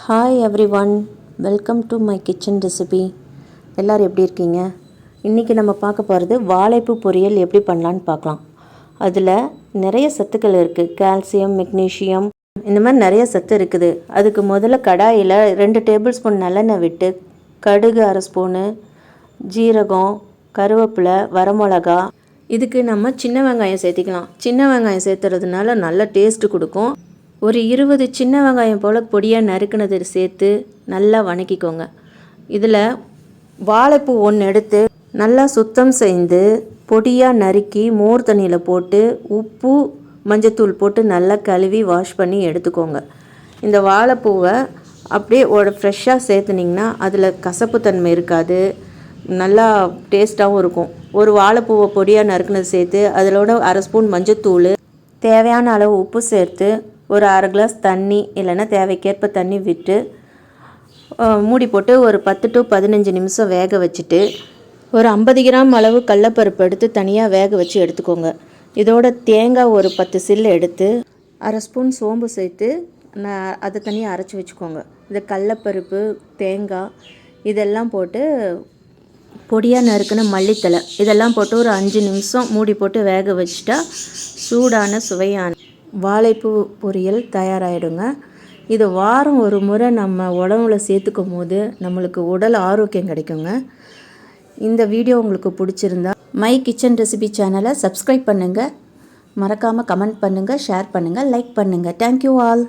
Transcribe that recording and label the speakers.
Speaker 1: Hi every one, welcome to my kitchen recipe. எல்லோரும் எப்படி இருக்கீங்க? இன்றைக்கி நம்ம பார்க்க போகிறது வாழைப்பூ பொரியல் எப்படி பண்ணலான்னு பார்க்கலாம். அதில் நிறைய சத்துக்கள் இருக்குது. கால்சியம், மெக்னீஷியம், இந்த மாதிரி நிறைய சத்து இருக்குது. அதுக்கு முதல்ல கடாயில் 2 டேபிள் ஸ்பூன் நல்லெண்ணெய் விட்டு கடுகு 1/2 ஸ்பூனு, ஜீரகம், கருவேப்பிலை, வரமிளகா, இதுக்கு நம்ம சின்ன வெங்காயம் சேர்த்திக்கலாம். சின்ன வெங்காயம் சேர்த்துறதுனால நல்ல டேஸ்ட்டு கொடுக்கும். ஒரு 20 சின்ன வெங்காயம் போல் பொடியாக நறுக்குனதை சேர்த்து நல்லா வணக்கிக்கோங்க. இதில் வாழைப்பூ ஒன்று எடுத்து நல்லா சுத்தம் செய்து பொடியாக நறுக்கி மோர் தண்ணியில் போட்டு உப்பு, மஞ்சத்தூள் போட்டு நல்லா கழுவி வாஷ் பண்ணி எடுத்துக்கோங்க. இந்த வாழைப்பூவை அப்படியே ஃப்ரெஷ்ஷாக சேர்த்துனிங்கன்னா அதில் கசப்புத்தன்மை இருக்காது, நல்லா டேஸ்ட்டாகவும் இருக்கும். ஒரு வாழைப்பூவை பொடியாக நறுக்குனது சேர்த்து அதிலோட 1/2 ஸ்பூன் மஞ்சத்தூள், தேவையான அளவு உப்பு சேர்த்து ஒரு 1/2 கிளாஸ் தண்ணி இல்லைன்னா தேவைக்கேற்ப தண்ணி விட்டு மூடி போட்டு ஒரு 10 to 15 நிமிஷம் வேக வச்சுட்டு ஒரு 50 கிராம் அளவு கடலப்பருப்பு எடுத்து தனியாக வேக வச்சு எடுத்துக்கோங்க. இதோட தேங்காய் ஒரு 10 சில்லு எடுத்து 1/2 ஸ்பூன் சோம்பு சேர்த்து அதை தனியாக அரைச்சி வச்சுக்கோங்க. இந்த கடலப்பருப்பு, தேங்காய் இதெல்லாம் போட்டு பொடியாக நறுக்குன மல்லித்தலை இதெல்லாம் போட்டு ஒரு 5 நிமிஷம் மூடி போட்டு வேக வச்சுட்டா சூடான சுவையான வாழைப்பூ பொரியல் தயாராகிடுங்க. இது வாரம் ஒரு முறை நம்ம உணவுல சேர்த்துக்கும் போது நம்மளுக்கு உடல் ஆரோக்கியம் கிடைக்குங்க. இந்த வீடியோ உங்களுக்கு பிடிச்சிருந்தா மை கிச்சன் ரெசிபி சேனலை சப்ஸ்கிரைப் பண்ணுங்கள், மறக்காமல் கமெண்ட் பண்ணுங்கள், ஷேர் பண்ணுங்கள், லைக் பண்ணுங்கள். Thank you all.